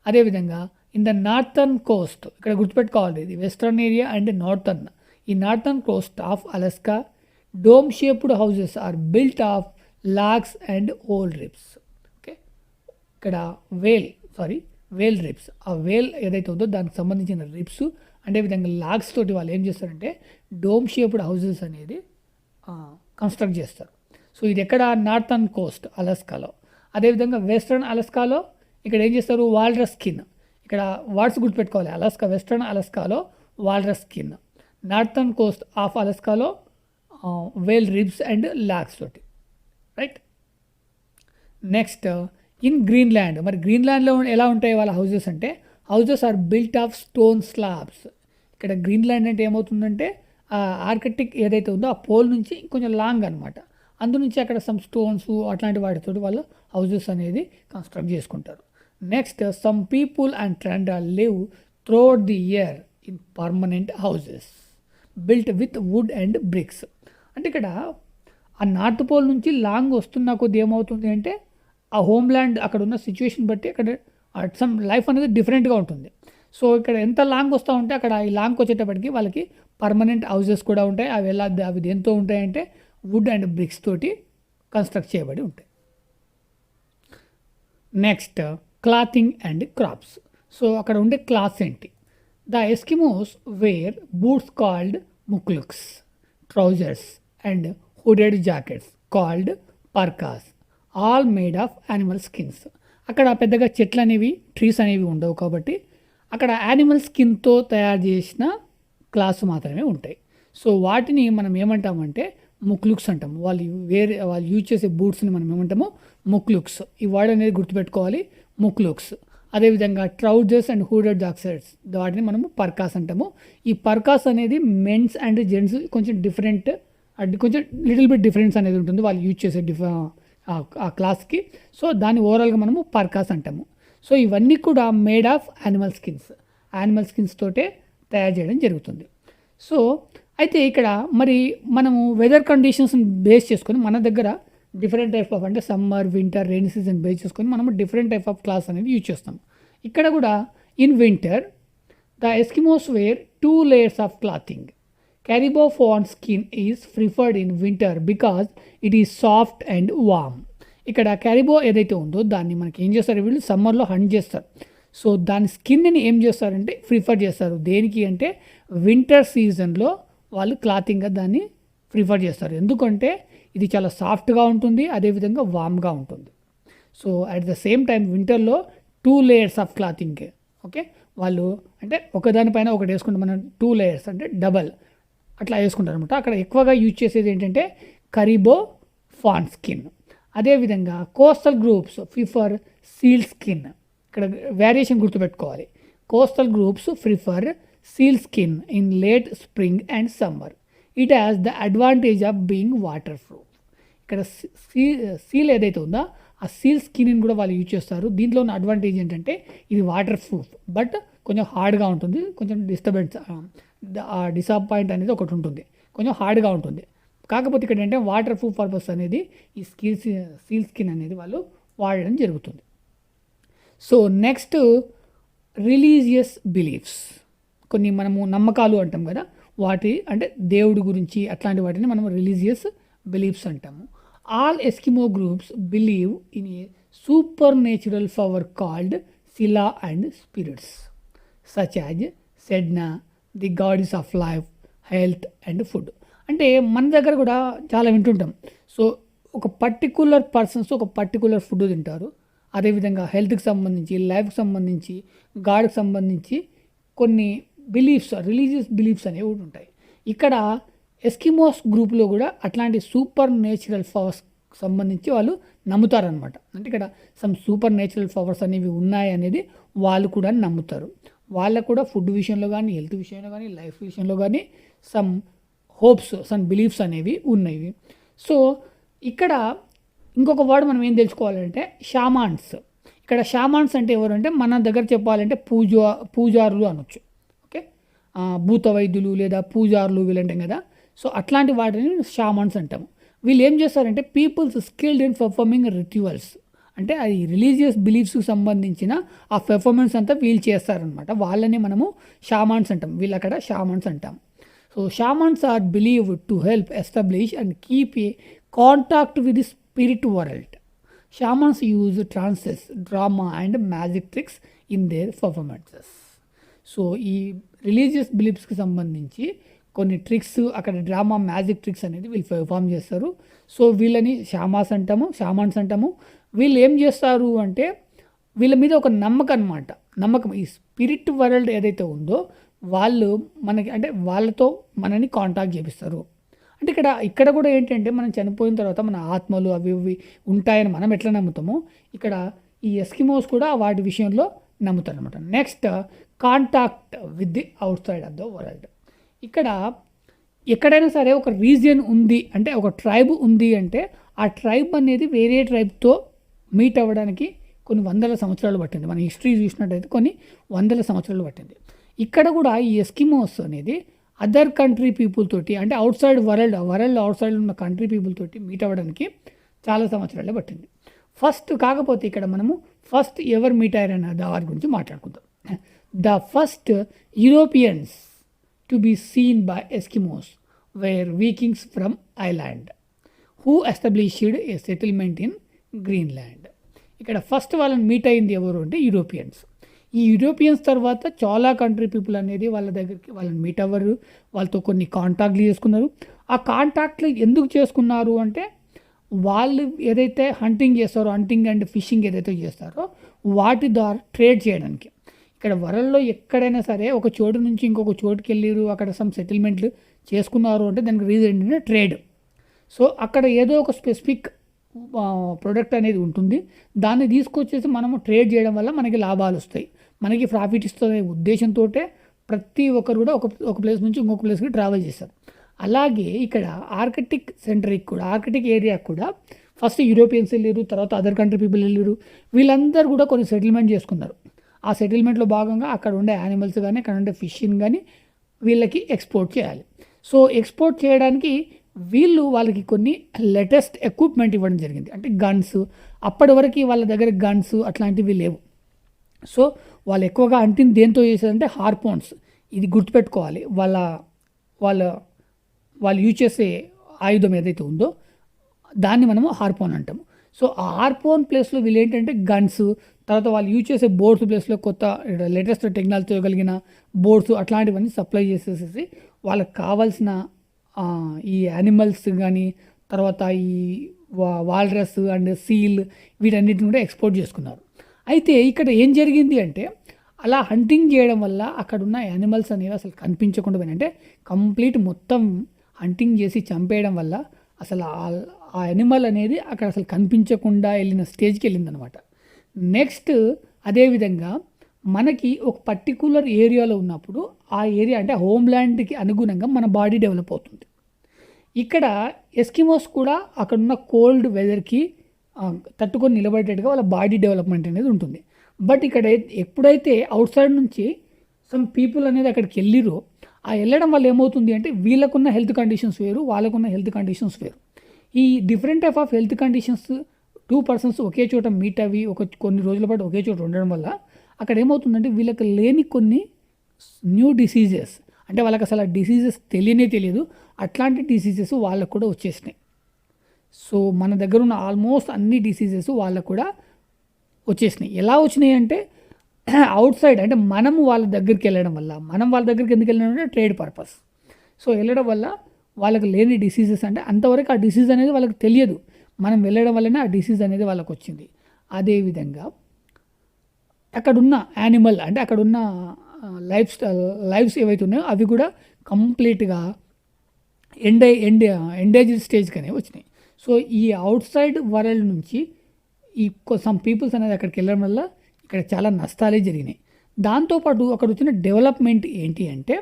అదేవిధంగా ఇన్ ద నార్థన్ కోస్ట్, ఇక్కడ గుర్తుపెట్టుకోవాలి ఇది వెస్ట్రన్ ఏరియా అండ్ నార్థన్. ఈ northern coast of Alaska dome shaped houses are built of logs and old ribs. Okay, ఇక్కడ వేల్ రిబ్స్, ఆ వేల్ ఏదైతే ఉందో దానికి సంబంధించిన రిబ్స్ అదేవిధంగా లాగ్స్ తోటి వాళ్ళు ఏం చేస్తారంటే డోమ్ షేప్డ్ హౌజెస్ అనేది కన్స్ట్రక్ట్ చేస్తారు. సో ఇది ఎక్కడ నార్థన్ కోస్ట్ అలాస్కాలో. అదేవిధంగా వెస్ట్రన్ అలాస్కాలో ఇక్కడ ఏం చేస్తారు, వాల్రస్ స్కిన్. ఇక్కడ వర్డ్స్ గుర్తుపెట్టుకోవాలి, అలాస్కా వెస్ట్రన్ అలాస్కాలో walrus skin, northern coast of అలాస్కాలో వేల్ రిబ్స్ అండ్ లాగ్స్ తోటి, రైట్. నెక్స్ట్ ఇన్ గ్రీన్లాండ్, మరి గ్రీన్లాండ్లో ఎలా ఉంటాయి వాళ్ళ హౌజెస్ అంటే houses are built of stone slabs. ఇక్కడ గ్రీన్లాండ్ అంటే ఏమవుతుందంటే ఆ ఆర్కిటెక్ట్ ఏదైతే ఉందో ఆ పోల్ నుంచి కొంచెం లాంగ్ అనమాట, అందు నుంచి అక్కడ సమ్ స్టోన్స్ అట్లాంటి వాటితో వాళ్ళు హౌజెస్ అనేది కన్స్ట్రక్ట్ చేసుకుంటారు. Next some people and trend live throughout the year in permanent houses built with wood and bricks. అంటే ఇక్కడ ఆ నార్త్ పోల్ నుంచి లాంగ్ వస్తున్న కొద్ది ఏమవుతుంది అంటే ఆ హోమ్ల్యాండ్ అక్కడ ఉన్న సిచ్యువేషన్ బట్టి అక్కడ సమ్ లైఫ్ అనేది డిఫరెంట్గా ఉంటుంది. సో ఇక్కడ ఎంత లాంగ్ వస్తూ ఉంటే అక్కడ ఈ లాంగ్ వచ్చేటప్పటికి వాళ్ళకి పర్మనెంట్ హౌజెస్ కూడా ఉంటాయి. అవి దేంతో ఉంటాయంటే వుడ్ అండ్ బ్రిక్స్ తోటి కన్స్ట్రక్ట్ చేయబడి ఉంటాయి. Next clothing and crops. So అక్కడ ఉండే క్లాత్స్ ఏంటి, the Eskimos wear boots called mukluks, trousers and hooded jackets called parkas, all made of animal skins. అక్కడ పెద్దగా చెట్లు అనేవి ట్రీస్ అనేవి ఉండవు కాబట్టి అక్కడ యానిమల్ స్కిన్తో తయారు చేసిన క్లాత్స్ మాత్రమే ఉంటాయి. సో వాటిని మనం ఏమంటామంటే ముక్లుక్స్ అంటాము. వాళ్ళు యూజ్ చేసే బూట్స్ని మనం ఏమంటాము ముక్లుక్స్. ఈ వర్డ్ అనేది గుర్తుపెట్టుకోవాలి, ముక్లుక్స్. అదేవిధంగా ట్రౌజర్స్ అండ్ హూడెడ్ జాకెట్స్ వాటిని మనము పర్కాస్ అంటాము. ఈ పర్కాస్ అనేది మెన్స్ అండ్ జెంట్స్ కొంచెం డిఫరెంట్, కొంచెం లిటిల్ బిట్ డిఫరెన్స్ అనేది ఉంటుంది వాళ్ళు యూజ్ చేసే ఆ క్లాస్కి. సో దాన్ని ఓవరాల్గా మనము పర్కాస్ అంటాము. సో ఇవన్నీ కూడా మేడ్ ఆఫ్ యానిమల్ స్కిన్స్ తోటే తయారు చేయడం జరుగుతుంది. సో అయితే ఇక్కడ మరి మనము వెదర్ కండిషన్స్ని బేస్ చేసుకొని మన దగ్గర డిఫరెంట్ టైప్ ఆఫ్ అంటే summer, winter, rainy season base చేసుకొని మనము డిఫరెంట్ టైప్ ఆఫ్ క్లాస్ అనేది యూజ్ చేస్తాం. ఇక్కడ కూడా in winter the Eskimos wear 2 layers of clothing. Caribou fawn skin is preferred in winter because it is soft and warm. ఇక్కడ క్యారిబో ఏదైతే ఉందో దాన్ని మనకి ఏం చేస్తారు, వీళ్ళు సమ్మర్లో హంట్ చేస్తారు. సో దాని స్కిన్ని ఏం చేస్తారంటే ప్రిఫర్ చేస్తారు. దేనికి అంటే వింటర్ సీజన్లో వాళ్ళు క్లాతింగ్గా దాన్ని ప్రిఫర్ చేస్తారు. ఎందుకంటే ఇది చాలా సాఫ్ట్గా ఉంటుంది, అదేవిధంగా వామ్గా ఉంటుంది. So at the same time వింటర్లో 2 layers ఆఫ్ క్లాతింగ్. ఓకే, వాళ్ళు అంటే ఒకదానిపైన ఒకటి వేసుకుంటే మనం 2 layers అంటే డబల్ అట్లా వేసుకుంటారు అనమాట. అక్కడ ఎక్కువగా యూజ్ చేసేది ఏంటంటే కరిబో ఫాన్ స్కిన్. అదేవిధంగా coastal groups prefer seal skin. ఇక్కడ వేరియేషన్ గుర్తుపెట్టుకోవాలి. Coastal groups prefer seal skin in late spring and summer. It has the advantage of being water proof. ఇక్కడ సీల్ ఏదైతే ఉందో ఆ సీల్ స్కిన్ని కూడా వాళ్ళు యూజ్ చేస్తారు. దీంట్లో ఉన్న అడ్వాంటేజ్ ఏంటంటే ఇది వాటర్ ప్రూఫ్, బట్ కొంచెం హార్డ్గా ఉంటుంది, కొంచెం డిసప్పాయింట్ అనేది ఒకటి ఉంటుంది, కొంచెం హార్డ్గా ఉంటుంది. కాకపోతే ఇక్కడ ఏంటంటే వాటర్ ప్రూఫ్ పర్పస్ అనేది ఈ సీల్ స్కిన్ అనేది వాళ్ళు వాడడం జరుగుతుంది. So next religious beliefs. కొన్ని మనము నమ్మకాలు అంటాం కదా, వాటి అంటే దేవుడి గురించి అట్లాంటి వాటిని మనం రిలీజియస్ బిలీఫ్స్ అంటాము. All Eskimo groups believe in a supernatural power called Sila and spirits such as Sedna, the goddess of life, health and food. అంటే మన దగ్గర కూడా చాలా వింటుంటాం. సో ఒక పర్టికులర్ పర్సన్స్ ఒక పర్టికులర్ ఫుడ్ తింటారు. అదేవిధంగా హెల్త్కి సంబంధించి, లైఫ్కి సంబంధించి, గాడ్కి సంబంధించి కొన్ని బిలీఫ్స్, రిలీజియస్ బిలీఫ్స్ అనేవి కూడా ఉంటాయి. ఇక్కడ ఎస్కిమోస్ గ్రూప్లో కూడా అట్లాంటి సూపర్ నేచురల్ పవర్స్ సంబంధించి వాళ్ళు నమ్ముతారనమాట. అంటే ఇక్కడ సమ్ సూపర్ నేచురల్ పవర్స్ అనేవి ఉన్నాయి అనేది వాళ్ళు కూడా నమ్ముతారు. వాళ్ళకు కూడా ఫుడ్ విషయంలో కానీ, హెల్త్ విషయంలో కానీ, లైఫ్ విషయంలో కానీ సమ్ హోప్స్, సమ్ బిలీఫ్స్ అనేవి ఉన్నాయి. సో ఇక్కడ ఇంకొక వర్డ్ మనం ఏం తెలుసుకోవాలంటే షామాన్స్. ఇక్కడ షామాన్స్ అంటే ఎవరు అంటే మన దగ్గర చెప్పాలంటే పూజారులు అనొచ్చు. ఓకే, భూత వైద్యులు లేదా పూజారులు వీళ్ళంటాం కదా. సో అట్లాంటి వాటిని షామాన్స్ అంటాము. వీళ్ళు ఏం చేస్తారంటే peoples skilled in performing rituals. అంటే అది రిలీజియస్ బిలీఫ్స్కి సంబంధించిన ఆ పెర్ఫార్మెన్స్ అంతా వీళ్ళు చేస్తారనమాట. వాళ్ళని మనము షామాన్స్ అంటాం, వీళ్ళు అక్కడ షామాన్స్ అంటాం. So shamans are believe to help establish and keep a contact with the spirit world. Shamans use trances, drama and magic tricks in their performances. So ఈ రిలీజియస్ బిలీఫ్స్కి సంబంధించి కొన్ని ట్రిక్స్, అక్కడ డ్రామా, మ్యాజిక్ ట్రిక్స్ అనేది వీళ్ళు పెర్ఫామ్ చేస్తారు. సో వీళ్ళని షామాన్స్ అంటాము. వీళ్ళు ఏం చేస్తారు అంటే వీళ్ళ మీద ఒక నమ్మకం ఈ స్పిరిట్ వరల్డ్ ఏదైతే ఉందో వాళ్ళు మనకి అంటే వాళ్ళతో మనని కాంటాక్ట్ చేపిస్తారు. అంటే ఇక్కడ కూడా ఏంటంటే మనం చనిపోయిన తర్వాత మన ఆత్మలు అవి ఉంటాయని మనం ఎట్లా నమ్ముతామో ఇక్కడ ఈ ఎస్కిమోస్ కూడా వాటి విషయంలో నమ్ముతారు అనమాట. Next contact with the out side of the world. ఇక్కడ ఎక్కడైనా సరే ఒక రీజియన్ ఉంది అంటే ఒక ట్రైబ్ ఉంది అంటే ఆ ట్రైబ్ అనేది వేరే ట్రైబ్తో మీట్ అవ్వడానికి కొన్ని వందల సంవత్సరాలు పట్టింది. మన హిస్టరీ చూసినట్టయితే కొన్ని వందల సంవత్సరాలు పట్టింది. ఇక్కడ కూడా ఈ ఎస్కిమోస్ అనేది అదర్ కంట్రీ పీపుల్ తోటి అంటే out side world out side ఉన్న కంట్రీ పీపుల్ తోటి మీట్ అవ్వడానికి చాలా సంవత్సరాలే పట్టింది. కాకపోతే ఇక్కడ మనము ఫస్ట్ ఎవరు మీట్ అయ్యారన్న దాని గురించి మాట్లాడుకుందాం. The first Europeans to be seen by Eskimos were Vikings from island who established a settlement in Greenland. ఇక్కడ ఫస్ట్ వాళ్ళని మీట్ అయింది ఎవరు అంటే యూరోపియన్స్. ఈ యూరోపియన్స్ తర్వాత చాలా కంట్రీ పీపుల్ అనేది వాళ్ళ దగ్గరికి వాళ్ళని మీట్ అవ్వరు, వాళ్ళతో కొన్ని కాంటాక్ట్లు చేసుకున్నారు. ఆ కాంటాక్ట్లు ఎందుకు చేసుకున్నారు అంటే వాళ్ళు ఏదైతే హంటింగ్ అండ్ ఫిషింగ్ ఏదైతే చేస్తారో వాటి ద్వారా ట్రేడ్ చేయడానికి. ఇక్కడ వరల్డ్లో ఎక్కడైనా సరే ఒక చోటు నుంచి ఇంకొక చోటుకి వెళ్ళారు, అక్కడ సమ్ సెటిల్మెంట్లు చేసుకున్నారు అంటే దానికి రీజన్ ఏంటంటే ట్రేడ్. సో అక్కడ ఏదో ఒక స్పెసిఫిక్ ప్రోడక్ట్ అనేది ఉంటుంది, దాన్ని తీసుకొచ్చేసి మనము ట్రేడ్ చేయడం వల్ల మనకి లాభాలు వస్తాయి, మనకి ప్రాఫిట్ ఇస్తుంది ఉద్దేశంతో ప్రతి ఒక్కరు కూడా ఒక ప్లేస్ నుంచి ఇంకొక ప్లేస్కి ట్రావెల్ చేస్తారు. అలాగే ఇక్కడ ఆర్కిటిక్ ఏరియా కూడా ఫస్ట్ యూరోపియన్స్ వెళ్ళారు, తర్వాత అదర్ కంట్రీ పీపుల్ వెళ్ళారు. వీళ్ళందరూ కూడా కొన్ని సెటిల్మెంట్ చేసుకున్నారు. ఆ సెటిల్మెంట్లో భాగంగా అక్కడ ఉండే యానిమల్స్ కానీ అక్కడ ఉండే ఫిష్ని కానీ వీళ్ళకి ఎక్స్పోర్ట్ చేయాలి. సో ఎక్స్పోర్ట్ చేయడానికి వీళ్ళు వాళ్ళకి కొన్ని లేటెస్ట్ ఎక్విప్మెంట్ ఇవ్వడం జరిగింది. అంటే గన్స్, అప్పటి వరకు వాళ్ళ దగ్గర గన్స్ అట్లాంటివి లేవు. సో వాళ్ళు ఎక్కువగా హంటింగ్ దేంతో చేసేదంటే హార్పోన్స్. ఇది గుర్తుపెట్టుకోవాలి. వాళ్ళ వాళ్ళ వాళ్ళు యూజ్ చేసే ఆయుధం ఏదైతే ఉందో దాన్ని మనము హార్పోన్ అంటాము. సో ఆ హార్పోన్ ప్లేస్లో వీళ్ళు ఏంటంటే గన్స్, తర్వాత వాళ్ళు యూజ్ చేసే బోర్డ్స్ ప్లేస్లో కొత్త లేటెస్ట్ టెక్నాలజీతో కలిగిన బోర్డ్స్ అట్లాంటివన్నీ సప్లై చేసేసి వాళ్ళకి కావాల్సిన ఈ యానిమల్స్ కానీ, తర్వాత ఈ వాల్రస్ అండ్ సీల్ వీటన్నిటిని కూడా ఎక్స్పోర్ట్ చేసుకున్నారు. అయితే ఇక్కడ ఏం జరిగింది అంటే అలా హంటింగ్ చేయడం వల్ల అక్కడున్న యానిమల్స్ అనేవి అసలు కనిపించకుండా పోయినాయి. అంటే కంప్లీట్ మొత్తం హంటింగ్ చేసి చంపేయడం వల్ల అసలు ఆ యానిమల్ అనేది అక్కడ అసలు కనిపించకుండా వెళ్ళిన స్టేజ్కి వెళ్ళిందనమాట. నెక్స్ట్ అదేవిధంగా మనకి ఒక పర్టికులర్ ఏరియాలో ఉన్నప్పుడు ఆ ఏరియా అంటే హోమ్ల్యాండ్కి అనుగుణంగా మన బాడీ డెవలప్ అవుతుంది. ఇక్కడ ఎస్కిమోస్ కూడా అక్కడున్న కోల్డ్ వెదర్కి తట్టుకొని నిలబడేట్టుగా వాళ్ళ బాడీ డెవలప్మెంట్ అనేది ఉంటుంది. బట్ ఇక్కడ ఎప్పుడైతే అవుట్ సైడ్ నుంచి సమ్ పీపుల్ అనేది అక్కడికి వెళ్ళిరో ఆ వెళ్ళడం వల్ల ఏమవుతుంది అంటే వీళ్ళకున్న హెల్త్ కండిషన్స్ వేరు, వాళ్ళకున్న హెల్త్ కండిషన్స్ వేరు. ఈ different type of health conditions 2 persons ఒకే చోట మీట్ అవి కొన్ని రోజుల పాటు ఒకే చోట ఉండడం వల్ల అక్కడ ఏమవుతుందంటే వీళ్ళకి లేని కొన్ని న్యూ డిసీజెస్, అంటే వాళ్ళకి అసలు ఆ డిసీజెస్ తెలియదు, అట్లాంటి డిసీజెస్ వాళ్ళకు కూడా వచ్చేసినాయి. సో మన దగ్గర ఉన్న ఆల్మోస్ట్ అన్ని డిసీజెస్ వాళ్ళకు కూడా వచ్చేసినాయి. ఎలా వచ్చినాయి అంటే అవుట్ సైడ్ అంటే మనము వాళ్ళ దగ్గరికి వెళ్ళడం వల్ల, మనం వాళ్ళ దగ్గరికి ఎందుకు వెళ్ళడం అంటే ట్రేడ్ పర్పస్. సో వెళ్ళడం వల్ల వాళ్ళకి లేని డిసీజెస్, అంటే అంతవరకు ఆ డిసీజ్ అనేది వాళ్ళకి తెలియదు, మనం వెళ్ళడం వల్లనే ఆ డిసీజ్ అనేది వాళ్ళకి వచ్చింది. అదేవిధంగా అక్కడున్న యానిమల్ అంటే అక్కడున్న లైఫ్స్ ఏవైతే ఉన్నాయో అవి కూడా కంప్లీట్గా ఎండేజ్డ్ స్టేజ్గానే వచ్చినాయి. సో ఈ అవుట్ సైడ్ వరల్డ్ నుంచి ఈ సమ్ పీపుల్స్ అనేది అక్కడికి వెళ్ళడం వల్ల ఇక్కడ చాలా నష్టాలే జరిగినాయి. దాంతోపాటు అక్కడ వచ్చిన డెవలప్మెంట్ ఏంటి అంటే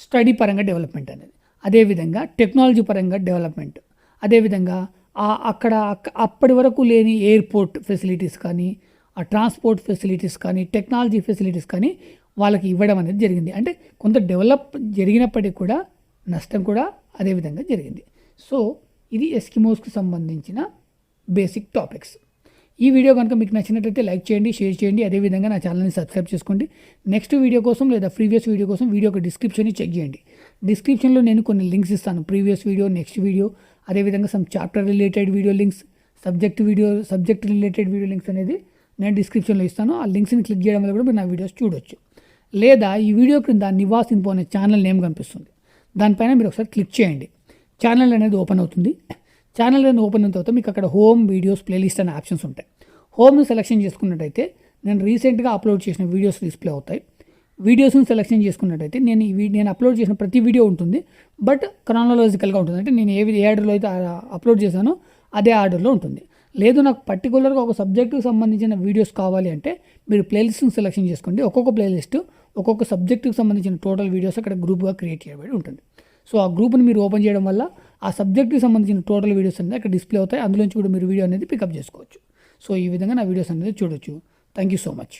స్టడీ పరంగా డెవలప్మెంట్ అనేది, అదేవిధంగా టెక్నాలజీ పరంగా డెవలప్మెంట్, అదేవిధంగా అక్కడ అప్పటి వరకు లేని ఎయిర్పోర్ట్ ఫెసిలిటీస్ కానీ, ఆ ట్రాన్స్పోర్ట్ ఫెసిలిటీస్ కానీ, టెక్నాలజీ ఫెసిలిటీస్ కానీ వాళ్ళకి ఇవ్వడం అనేది జరిగింది. అంటే కొంత డెవలప్ జరిగినప్పటికీ కూడా నష్టం కూడా అదేవిధంగా జరిగింది. సో ఇది ఎస్కిమోస్కి సంబంధించిన బేసిక్ టాపిక్స్. ఈ వీడియో కనుక మీకు నచ్చినట్లయితే లైక్ చేయండి, షేర్ చేయండి, అదేవిధంగా నా ఛానల్ని సబ్స్క్రైబ్ చేసుకోండి. నెక్స్ట్ వీడియో కోసం లేదా ప్రీవియస్ వీడియో కోసం వీడియో డిస్క్రిప్షన్ని చెక్ చేయండి. డిస్క్రిప్షన్లో నేను కొన్ని లింక్స్ ఇస్తాను, ప్రీవియస్ వీడియో, నెక్స్ట్ వీడియో, అదేవిధంగా some chapter related video links, subject related video links అనేది నేను డిస్క్రిప్షన్లో ఇస్తాను. ఆ లింక్స్ని క్లిక్ చేయడం వల్ల కూడా మీరు నా వీడియోస్ చూడొచ్చు. లేదా ఈ వీడియో క్రింద నివాస్ ఇన్ఫో అనే ఛానల్ నేమ్ కనిపిస్తుంది, దానిపైన మీరు ఒకసారి క్లిక్ చేయండి. ఛానల్ అనేది ఓపెన్ అవుతుంది. ఛానల్ అనేది ఓపెన్ అయిన తర్వాత మీకు అక్కడ హోమ్, వీడియోస్, ప్లేలిస్ట్ అనే ఆప్షన్స్ ఉంటాయి. హోమ్ని సెలెక్షన్ చేసుకున్నట్టయితే నేను రీసెంట్గా అప్లోడ్ చేసిన వీడియోస్ డిస్ప్లే అవుతాయి. వీడియోస్ని సెలెక్షన్ చేసుకున్నట్టయితే నేను అప్లోడ్ చేసిన ప్రతి వీడియో ఉంటుంది, బట్ క్రానలాజికల్గా ఉంటుంది. అంటే నేను ఏ ఆర్డర్లో అయితే అప్లోడ్ చేశానో అదే ఆర్డర్లో ఉంటుంది. లేదు నాకు పర్టికులర్గా ఒక సబ్జెక్టుకి సంబంధించిన వీడియోస్ కావాలి అంటే మీరు ప్లేలిస్ట్ని సెలెక్షన్ చేసుకోండి. ఒక్కొక్క ప్లేలిస్ట్ ఒక్కొక్క సబ్జెక్టుకి సంబంధించిన టోటల్ వీడియోస్ అక్కడ గ్రూప్గా క్రియేట్ చేయబడి ఉంటుంది. సో ఆ గ్రూప్ని మీరు ఓపెన్ చేయడం వల్ల ఆ సబ్జెక్ట్కి సంబంధించిన టోటల్ వీడియోస్ అనేది అక్కడ డిస్ప్లే అవుతాయి. అందులోంచి కూడా మీరు వీడియో అనేది పికప్ చేసుకోవచ్చు. సో ఈ విధంగా నా వీడియోస్ అనేది చూడొచ్చు. Thank you so much.